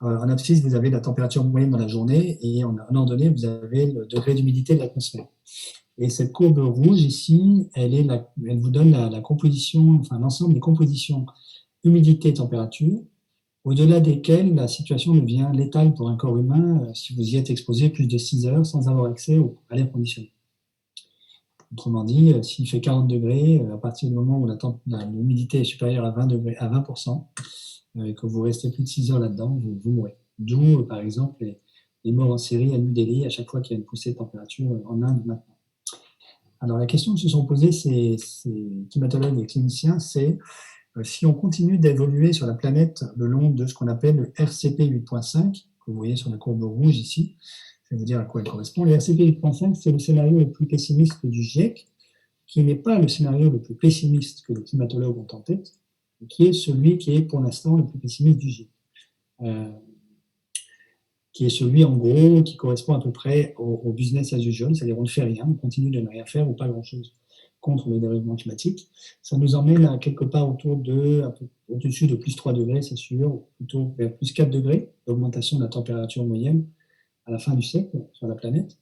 En abscisse, vous avez la température moyenne dans la journée et en ordonnée, vous avez le degré d'humidité de l'atmosphère. Et cette courbe rouge ici, elle vous donne la composition, enfin l'ensemble des compositions humidité et température, au-delà desquelles la situation devient létale pour un corps humain si vous y êtes exposé plus de 6 heures sans avoir accès à l'air conditionné. Autrement dit, s'il fait 40 degrés, à partir du moment où l'humidité est supérieure à 20%, et que vous restez plus de 6 heures là-dedans, vous mourrez. D'où, par exemple, les morts en série à New Delhi à chaque fois qu'il y a une poussée de température en Inde maintenant. Alors la question que se sont posées ces climatologues et cliniciens, c'est si on continue d'évoluer sur la planète le long de ce qu'on appelle le RCP 8.5, que vous voyez sur la courbe rouge ici, je vais vous dire à quoi elle correspond. Le RCP 8.5, c'est le scénario le plus pessimiste du GIEC, qui n'est pas le scénario le plus pessimiste que les climatologues ont en tête, mais qui est celui qui est pour l'instant le plus pessimiste du GIEC. Qui est celui, en gros, qui correspond à peu près au business as usual, c'est-à-dire on ne fait rien, on continue de ne rien faire ou pas grand-chose contre le dérèglement climatique. Ça nous emmène à quelque part au-dessus de plus 3 degrés, c'est sûr, plutôt vers plus 4 degrés d'augmentation de la température moyenne à la fin du siècle sur la planète.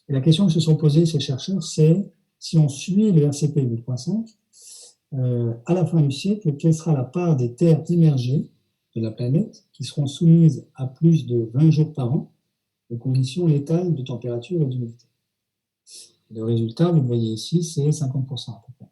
Et la question que se sont posées ces chercheurs, c'est si on suit le RCP 8.5, à la fin du siècle, quelle sera la part des terres immergées de la planète qui seront soumises à plus de 20 jours par an de conditions létales de température et d'humidité. Le résultat, vous le voyez ici, c'est 50% à peu près.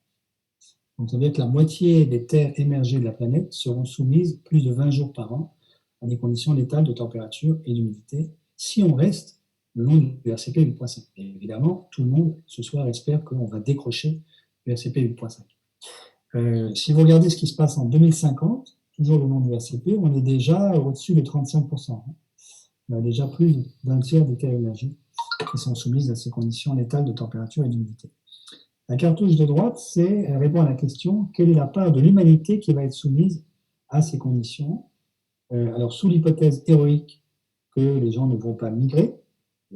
Donc ça veut dire que la moitié des terres émergées de la planète seront soumises plus de 20 jours par an à des conditions létales de température et d'humidité si on reste le long du RCP 8.5. Et évidemment, tout le monde ce soir espère qu'on va décrocher le RCP 8.5. Si vous regardez ce qui se passe en 2050, toujours le long du RCP, on est déjà au-dessus de 35%. On a déjà plus d'un tiers des terres émergées qui sont soumises à ces conditions létales de température et d'humidité. La cartouche de droite, elle répond à la question quelle est la part de l'humanité qui va être soumise à ces conditions. Alors, sous l'hypothèse héroïque que les gens ne vont pas migrer,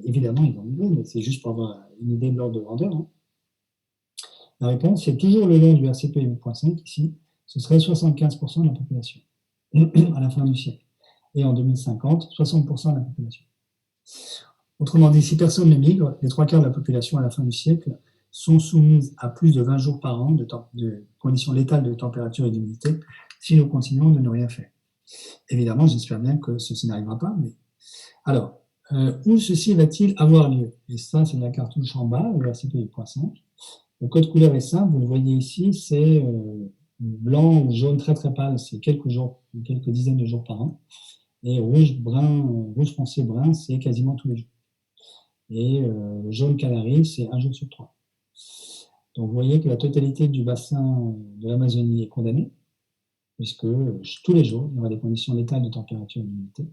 évidemment, ils vont migrer, mais c'est juste pour avoir une idée de l'ordre de grandeur. La réponse, c'est toujours le long du RCP 8.5, ici, ce serait 75% de la population à la fin du siècle. Et en 2050, 60% de la population. Autrement dit, si personne ne migre, les 3 quarts de la population à la fin du siècle sont soumises à plus de 20 jours par an de conditions létales de température et d'humidité si nous continuons de ne rien faire. Évidemment, j'espère bien que ceci n'arrivera pas. Mais... Alors, où ceci va-t-il avoir lieu? Et ça, c'est la cartouche en bas, le RCP 8.5. Le code couleur est simple, vous le voyez ici, c'est blanc ou jaune très très pâle, c'est quelques dizaines de jours par an. Et rouge foncé brun, c'est quasiment tous les jours. Et jaune canari, c'est 1 jour sur 3. Donc vous voyez que la totalité du bassin de l'Amazonie est condamnée, puisque tous les jours, il y aura des conditions létales de température et d'humidité.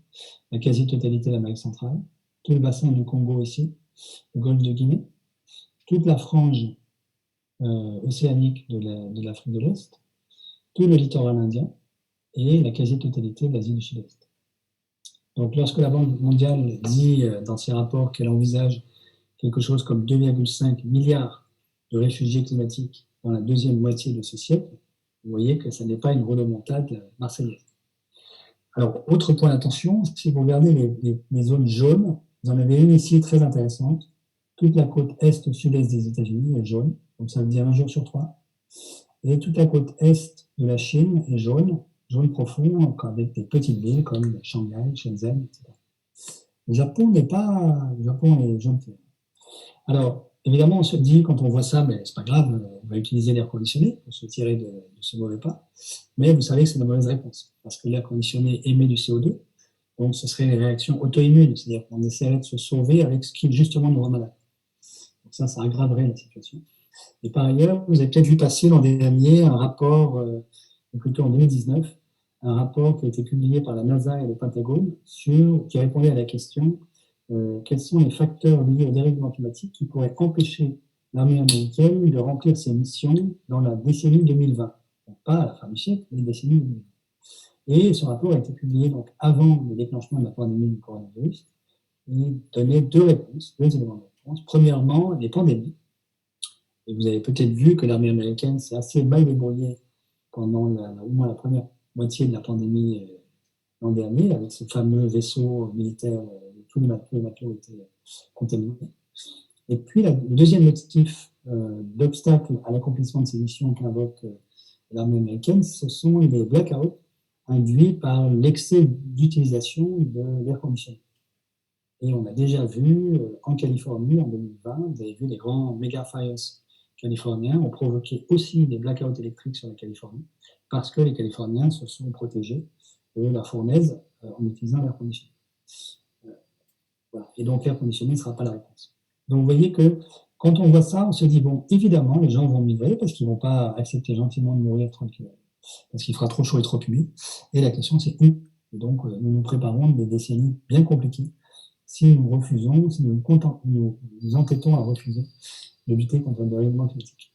La quasi-totalité de l'Amérique centrale, tout le bassin du Congo ici, le golfe de Guinée, toute la frange océanique de l'Afrique de l'Est, tout le littoral indien et la quasi-totalité de l'Asie du Sud-Est. Donc, lorsque la Banque mondiale dit dans ses rapports qu'elle envisage quelque chose comme 2,5 milliards de réfugiés climatiques dans la deuxième moitié de ce siècle, vous voyez que ça n'est pas une remontade marseillaise. Alors, autre point d'attention, si vous regardez les zones jaunes, vous en avez une ici très intéressante. Toute la côte est-sud-est des États-Unis est jaune, donc ça veut dire 1 jour sur 3. Et toute la côte est de la Chine est jaune profond, avec des petites villes comme Shanghai, Shenzhen, etc. Le Japon est jaune clair. Alors, évidemment, on se dit, quand on voit ça, mais c'est pas grave, on va utiliser l'air conditionné pour se tirer de ce mauvais pas. Mais vous savez que c'est la mauvaise réponse, parce que l'air conditionné émet du CO2, donc ce serait une réaction auto-immune, c'est-à-dire qu'on essaierait de se sauver avec ce qui, justement, nous rend malade. Donc ça aggraverait la situation. Et par ailleurs, vous avez peut-être vu passer l'an dernier un rapport, plutôt en 2019, un rapport qui a été publié par la NASA et le Pentagone qui répondait à la question quels sont les facteurs liés au dérèglement climatique qui pourraient empêcher l'armée américaine de remplir ses missions dans la décennie 2020. Donc pas à la fin du siècle, mais la décennie 2020. Et ce rapport a été publié donc avant le déclenchement de la pandémie du coronavirus. Il donnait 2 éléments de réponse. Premièrement, les pandémies. Et vous avez peut-être vu que l'armée américaine s'est assez mal débrouillée pendant au moins la première moitié de la pandémie l'an dernier, avec ce fameux vaisseau militaire, tous les matelots étaient contaminés. Et puis, le deuxième motif d'obstacle à l'accomplissement de ces missions qu'invoque l'armée américaine, ce sont les blackouts induits par l'excès d'utilisation de l'air conditionné. Et on a déjà vu en Californie, en 2020, vous avez vu les grands mega fires californiens ont provoqué aussi des blackouts électriques sur la Californie, parce que les Californiens se sont protégés de la fournaise en utilisant l'air conditionné. Voilà. Et donc l'air conditionné ne sera pas la réponse. Donc vous voyez que quand on voit ça, on se dit, bon, évidemment, les gens vont migrer parce qu'ils ne vont pas accepter gentiment de mourir tranquillement, parce qu'il fera trop chaud et trop humide. Et la question, c'est où. Et donc, nous nous préparons des décennies bien compliquées si nous refusons, si nous nous entêtons à refuser de lutter contre le dérèglement climatique.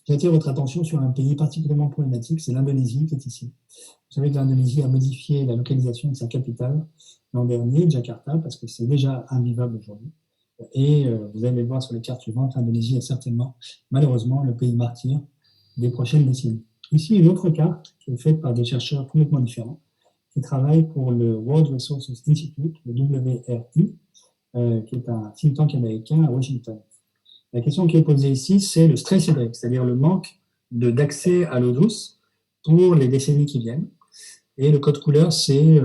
J'attire votre attention sur un pays particulièrement problématique, c'est l'Indonésie qui est ici. Vous savez que l'Indonésie a modifié la localisation de sa capitale l'an dernier, Jakarta, parce que c'est déjà invivable aujourd'hui. Et vous allez le voir sur les cartes suivantes, l'Indonésie est certainement, malheureusement, le pays martyr des prochaines décennies. Ici, une autre carte qui est faite par des chercheurs complètement différents, qui travaillent pour le World Resources Institute, le WRI, qui est un think tank américain à Washington. La question qui est posée ici, c'est le stress hydrique, c'est-à-dire le manque d'accès à l'eau douce pour les décennies qui viennent. Et le code couleur, c'est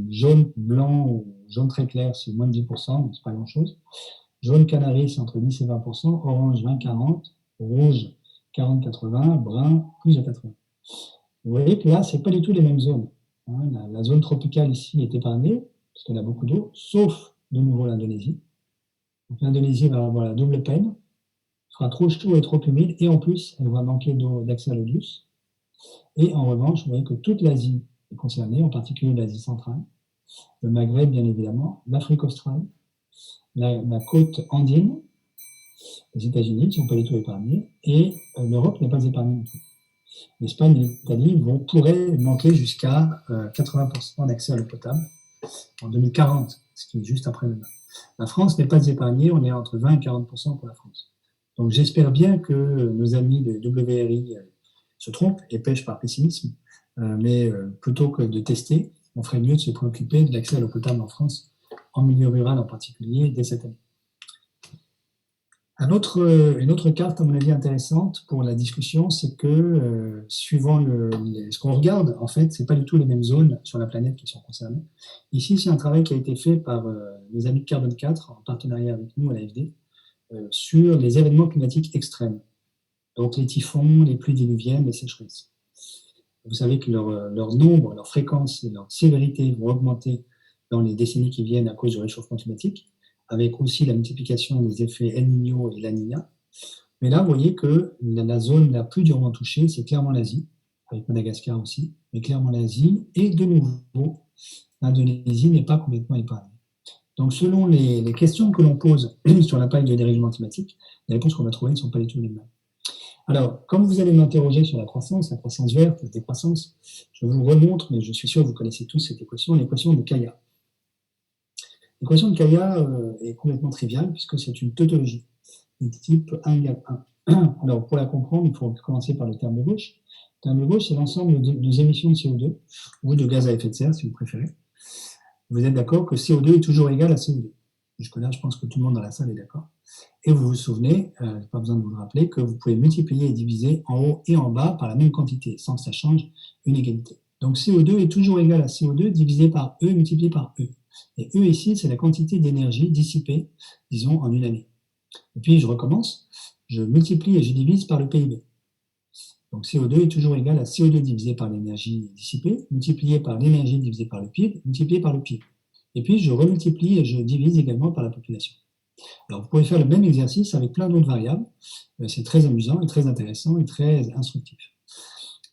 jaune, blanc ou jaune très clair, c'est moins de 10%, donc c'est pas grand-chose. Jaune canari, c'est entre 10 et 20%, orange 20-40, rouge 40-80, brun plus de 80. Vous voyez que là, c'est pas du tout les mêmes zones. La zone tropicale ici est épargnée, parce qu'elle a beaucoup d'eau, sauf de nouveau l'Indonésie. Donc l'Indonésie va avoir la double peine, il fera trop chaud et trop humide, et en plus, elle va manquer d'accès à l'eau douce. Et en revanche, vous voyez que toute l'Asie est concernée, en particulier l'Asie centrale, le Maghreb, bien évidemment, l'Afrique australe, la côte andine, les États-Unis qui ne sont pas du tout épargnés, et l'Europe n'est pas épargnée non plus. L'Espagne et l'Italie pourraient manquer jusqu'à 80% d'accès à l'eau potable en 2040, ce qui est juste après demain. La France n'est pas épargnée, on est entre 20 et 40% pour la France. Donc j'espère bien que nos amis de WRI se trompent et pêchent par pessimisme, mais plutôt que de tester, on ferait mieux de se préoccuper de l'accès à l'eau potable en France, en milieu rural en particulier, dès cette année. Une autre carte, à mon avis, intéressante pour la discussion, c'est que suivant ce qu'on regarde, en fait, ce n'est pas du tout les mêmes zones sur la planète qui sont concernées. Ici, c'est un travail qui a été fait par les amis de Carbone 4, en partenariat avec nous à l'AFD, sur les événements climatiques extrêmes. Donc les typhons, les pluies diluviennes, les sécheresses. Vous savez que leur nombre, leur fréquence et leur sévérité vont augmenter dans les décennies qui viennent à cause du réchauffement climatique, avec aussi la multiplication des effets El Niño et La Niña. Mais là, vous voyez que la zone la plus durement touchée, c'est clairement l'Asie, avec Madagascar aussi, mais clairement l'Asie, et de nouveau, l'Indonésie n'est pas complètement épargnée. Donc, selon les questions que l'on pose sur l'impact du dérèglement climatique, les réponses qu'on va trouver ne sont pas du tout les mêmes. Alors, comme vous allez m'interroger sur la croissance verte, la décroissance, je vous remontre, mais je suis sûr que vous connaissez tous cette équation, l'équation de Kaya. L'équation de Kaya est complètement triviale puisque c'est une tautologie du type 1 égale 1. Alors, pour la comprendre, il faut commencer par le terme de gauche. Le terme de gauche, c'est l'ensemble des émissions de CO2 ou de gaz à effet de serre, si vous préférez. Vous êtes d'accord que CO2 est toujours égal à CO2. Jusque-là, je pense que tout le monde dans la salle est d'accord. Et vous vous souvenez, pas besoin de vous le rappeler, que vous pouvez multiplier et diviser en haut et en bas par la même quantité, sans que ça change une égalité. Donc CO2 est toujours égal à CO2 divisé par E multiplié par E. Et E ici, c'est la quantité d'énergie dissipée, disons, en une année. Et puis, je recommence, je multiplie et je divise par le PIB. Donc CO2 est toujours égal à CO2 divisé par l'énergie dissipée, multiplié par l'énergie divisée par le PIB, multiplié par le PIB. Et puis, je remultiplie et je divise également par la population. Alors, vous pouvez faire le même exercice avec plein d'autres variables. C'est très amusant et très intéressant et très instructif.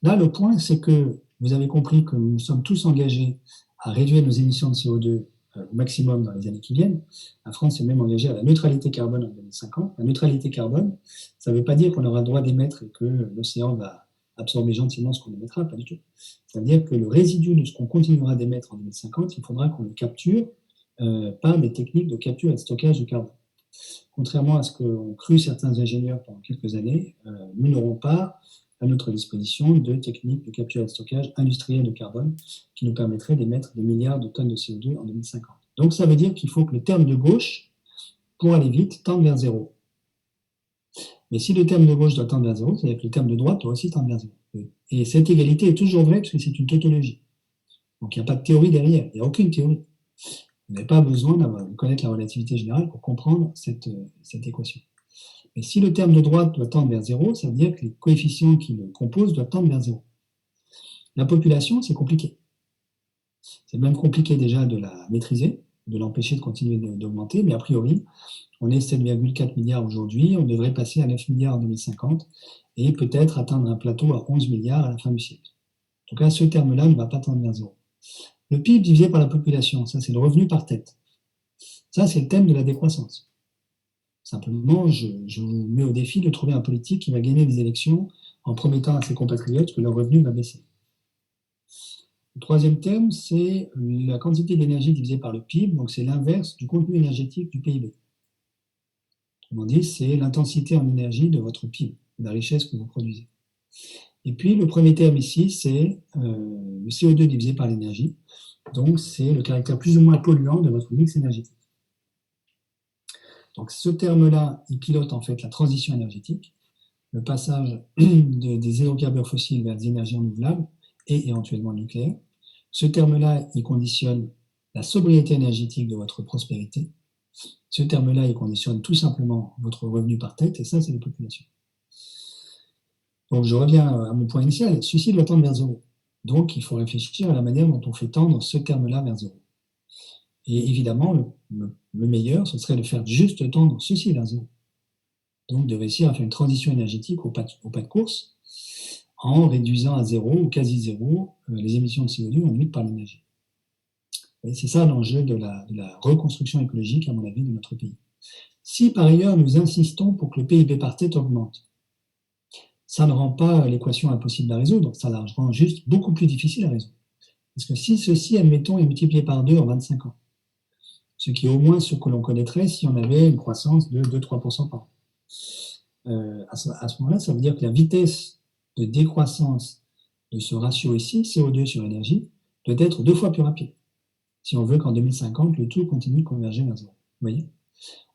Là, le point, c'est que vous avez compris que nous sommes tous engagés à réduire nos émissions de CO2 au maximum dans les années qui viennent. La France est même engagée à la neutralité carbone en 2050. La neutralité carbone, ça ne veut pas dire qu'on aura le droit d'émettre et que l'océan va absorber gentiment ce qu'on émettra, pas du tout. Ça veut dire que le résidu de ce qu'on continuera d'émettre en 2050, il faudra qu'on le capture par des techniques de capture et de stockage de carbone. Contrairement à ce qu'ont cru certains ingénieurs pendant quelques années, nous n'aurons pas à notre disposition de techniques de capture et de stockage industriels de carbone qui nous permettraient d'émettre des milliards de tonnes de CO2 en 2050. Donc ça veut dire qu'il faut que le terme de gauche, pour aller vite, tende vers zéro. Mais si le terme de gauche doit tendre vers zéro, c'est-à-dire que le terme de droite doit aussi tendre vers zéro. Et cette égalité est toujours vraie parce que c'est une tautologie. Donc il n'y a pas de théorie derrière, il n'y a aucune théorie. Vous n'avez pas besoin de connaître la relativité générale pour comprendre cette équation. Mais si le terme de droite doit tendre vers zéro, ça veut dire que les coefficients qui le composent doivent tendre vers zéro. La population, c'est compliqué. C'est même compliqué déjà de la maîtriser, de l'empêcher de continuer d'augmenter, mais a priori, on est 7,4 milliards aujourd'hui, on devrait passer à 9 milliards en 2050 et peut-être atteindre un plateau à 11 milliards à la fin du siècle. En tout cas, ce terme-là ne va pas tendre vers zéro. Le PIB divisé par la population, ça c'est le revenu par tête. Ça, c'est le thème de la décroissance. Simplement, je vous mets au défi de trouver un politique qui va gagner des élections en promettant à ses compatriotes que leur revenu va baisser. Le troisième thème, c'est la quantité d'énergie divisée par le PIB, donc c'est l'inverse du contenu énergétique du PIB. Autrement dit, c'est l'intensité en énergie de votre PIB, de la richesse que vous produisez. Et puis, le premier terme ici, c'est le CO2 divisé par l'énergie. Donc, c'est le caractère plus ou moins polluant de votre mix énergétique. Donc, ce terme-là, il pilote en fait la transition énergétique, le passage des hydrocarbures fossiles vers des énergies renouvelables et éventuellement nucléaires. Ce terme-là, il conditionne la sobriété énergétique de votre prospérité. Ce terme-là, il conditionne tout simplement votre revenu par tête, et ça, c'est les populations. Donc, je reviens à mon point initial. Ceci doit tendre vers zéro. Donc, il faut réfléchir à la manière dont on fait tendre ce terme-là vers zéro. Et évidemment, le meilleur, ce serait de faire juste tendre ceci vers zéro. Donc, de réussir à faire une transition énergétique au pas de course en réduisant à zéro ou quasi zéro les émissions de CO2 induites par l'énergie. Et c'est ça l'enjeu de la reconstruction écologique, à mon avis, de notre pays. Si par ailleurs nous insistons pour que le PIB par tête augmente, ça ne rend pas l'équation impossible à résoudre, ça la rend juste beaucoup plus difficile à résoudre. Parce que si ceci, admettons, est multiplié par 2 en 25 ans, ce qui est au moins ce que l'on connaîtrait si on avait une croissance de 2-3% par an. À ce moment-là, ça veut dire que la vitesse de décroissance de ce ratio ici, CO2 sur énergie, doit être 2 fois plus rapide, si on veut qu'en 2050, le tout continue de converger vers zéro. Vous voyez ?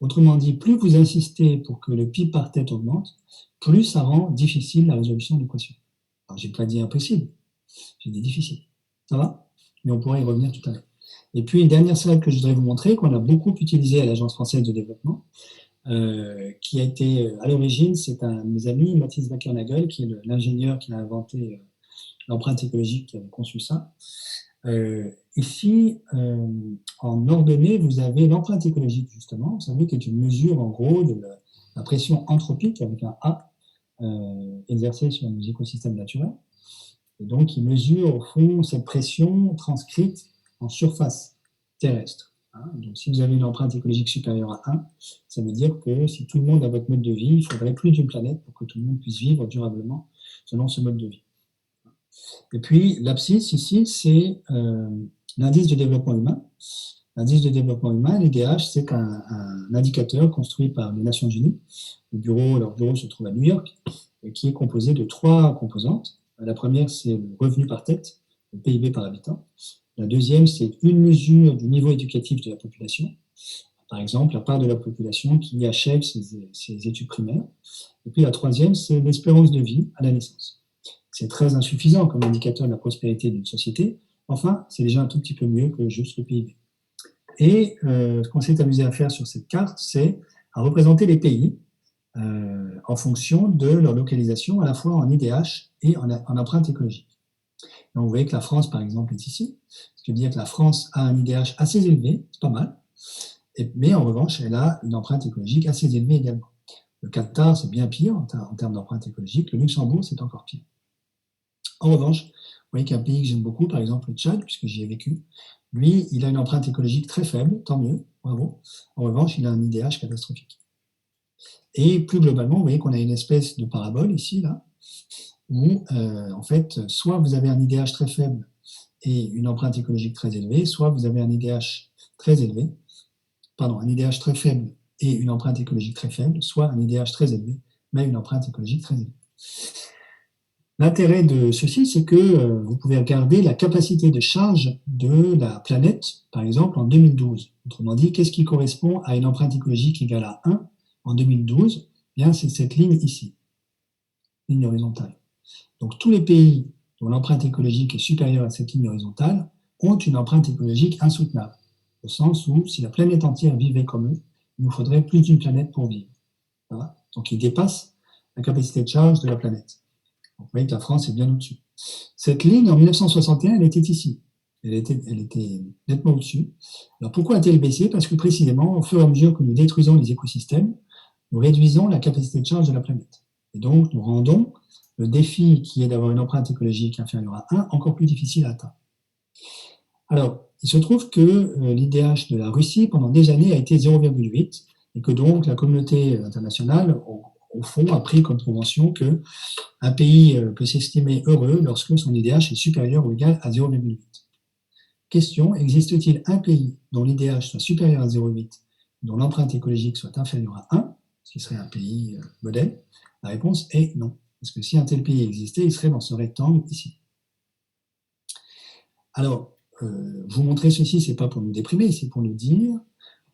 Autrement dit, plus vous insistez pour que le PIB par tête augmente, plus ça rend difficile la résolution de l'équation. Alors, j'ai pas dit impossible, j'ai dit difficile. Ça va ? Mais on pourra y revenir tout à l'heure. Et puis, une dernière slide que je voudrais vous montrer, qu'on a beaucoup utilisé à l'Agence française de développement, qui a été, à l'origine, c'est un de mes amis, Mathis Wackernagel, qui est l'ingénieur qui a inventé l'empreinte écologique, qui avait conçu ça. Ici, en ordonnée, vous avez l'empreinte écologique, justement, vous savez, qui est une mesure, en gros, de la pression anthropique, avec un A, exercée sur nos écosystèmes naturels. Et donc, il mesure, au fond, cette pression transcrite en surface terrestre. Donc, si vous avez une empreinte écologique supérieure à 1, ça veut dire que si tout le monde a votre mode de vie, il faudrait plus d'une planète pour que tout le monde puisse vivre durablement selon ce mode de vie. Et puis, l'abscisse, ici, c'est l'indice de développement humain. L'indice de développement humain, l'IDH, c'est un indicateur construit par les Nations Unies. Leur bureau se trouve à New York, et qui est composé de 3 composantes. La première, c'est le revenu par tête, le PIB par habitant. La deuxième, c'est une mesure du niveau éducatif de la population. Par exemple, la part de la population qui achève ses études primaires. Et puis la troisième, c'est l'espérance de vie à la naissance. C'est très insuffisant comme indicateur de la prospérité d'une société. Enfin, c'est déjà un tout petit peu mieux que juste le PIB. Et ce qu'on s'est amusé à faire sur cette carte, c'est à représenter les pays en fonction de leur localisation, à la fois en IDH et en empreinte écologique. Donc, vous voyez que la France, par exemple, est ici. Ce qui veut dire que la France a un IDH assez élevé, c'est pas mal, mais en revanche, elle a une empreinte écologique assez élevée également. Le Qatar, c'est bien pire en termes d'empreinte écologique. Le Luxembourg, c'est encore pire. En revanche, vous voyez qu'un pays que j'aime beaucoup, par exemple le Tchad, puisque j'y ai vécu, lui, il a une empreinte écologique très faible, tant mieux, bravo. En revanche, il a un IDH catastrophique. Et plus globalement, vous voyez qu'on a une espèce de parabole ici, là, où, en fait, soit vous avez un IDH très faible et une empreinte écologique très élevée, soit vous avez un IDH très élevé, un IDH très faible et une empreinte écologique très faible, soit un IDH très élevé, mais une empreinte écologique très élevée. L'intérêt de ceci, c'est que vous pouvez regarder la capacité de charge de la planète, par exemple, en 2012. Autrement dit, qu'est-ce qui correspond à une empreinte écologique égale à 1 en 2012? Bien, c'est cette ligne ici, ligne horizontale. Donc, tous les pays dont l'empreinte écologique est supérieure à cette ligne horizontale ont une empreinte écologique insoutenable, au sens où, si la planète entière vivait comme eux, il nous faudrait plus d'une planète pour vivre. Voilà. Donc, ils dépassent la capacité de charge de la planète. Donc, vous voyez que la France est bien au-dessus. Cette ligne, en 1961, elle était ici. Elle était nettement au-dessus. Alors, pourquoi a-t-elle baissé? Parce que précisément, au fur et à mesure que nous détruisons les écosystèmes, nous réduisons la capacité de charge de la planète. Et donc, nous rendons le défi qui est d'avoir une empreinte écologique inférieure à 1 encore plus difficile à atteindre. Alors, il se trouve que l'IDH de la Russie, pendant des années, a été 0,8 et que donc la communauté internationale, au fond, a pris comme convention qu'un pays peut s'estimer heureux lorsque son IDH est supérieur ou égal à 0,8. Question, existe-t-il un pays dont l'IDH soit supérieur à 0,8, dont l'empreinte écologique soit inférieure à 1, ce qui serait un pays modèle? La réponse est non. Parce que si un tel pays existait, il serait dans ce rectangle ici. Alors, vous montrer ceci, ce n'est pas pour nous déprimer, c'est pour nous dire,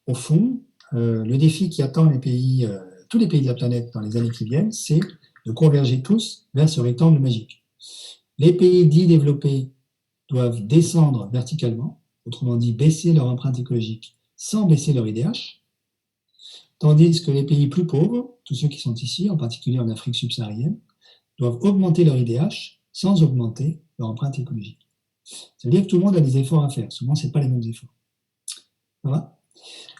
au fond, le défi qui attend les pays, tous les pays de la planète dans les années qui viennent, c'est de converger tous vers ce rectangle magique. Les pays dits développés doivent descendre verticalement, autrement dit baisser leur empreinte écologique sans baisser leur IDH, tandis que les pays plus pauvres, tous ceux qui sont ici, en particulier en Afrique subsaharienne, doivent augmenter leur IDH sans augmenter leur empreinte écologique. Ça veut dire que tout le monde a des efforts à faire, souvent ce n'est pas les mêmes efforts. Ça va?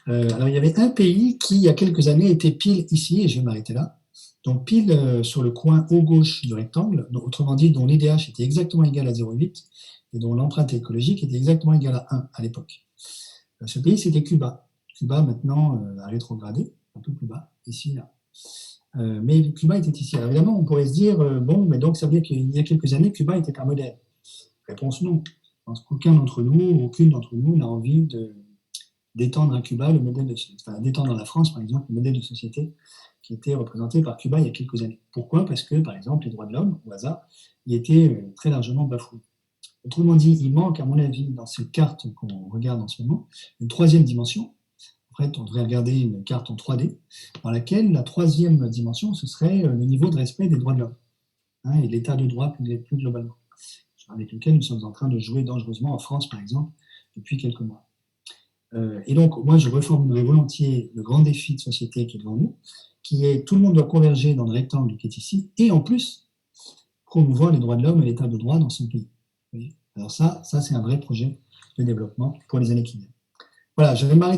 Alors il y avait un pays qui, il y a quelques années, était pile ici, et je vais m'arrêter là, donc pile sur le coin haut gauche du rectangle, autrement dit dont l'IDH était exactement égal à 0,8 et dont l'empreinte écologique était exactement égale à 1 à l'époque. Ce pays, c'était Cuba. Cuba, maintenant, a rétrogradé, un peu plus bas, ici, là. Mais Cuba était ici. Alors évidemment, on pourrait se dire, bon, mais donc ça veut dire qu'il y a quelques années, Cuba était un modèle. Réponse non. Je pense qu'aucun d'entre nous, aucune d'entre nous n'a envie d'étendre à Cuba le modèle d'étendre à la France, par exemple, le modèle de société qui était représenté par Cuba il y a quelques années. Pourquoi? Parce que, par exemple, les droits de l'homme, au hasard, y étaient très largement bafoués. Autrement dit, il manque, à mon avis, dans cette carte qu'on regarde en ce moment, une troisième dimension. En fait, on devrait regarder une carte en 3D, dans laquelle la troisième dimension, ce serait le niveau de respect des droits de l'homme, et l'état de droit plus globalement, avec lequel nous sommes en train de jouer dangereusement en France, par exemple, depuis quelques mois. Et donc, moi, je reformulerai volontiers le grand défi de société qui est devant nous, qui est tout le monde doit converger dans le rectangle qui est ici, et en plus, promouvoir les droits de l'homme et l'état de droit dans son pays. Alors ça c'est un vrai projet de développement pour les années qui viennent. Voilà, je vais m'arrêter.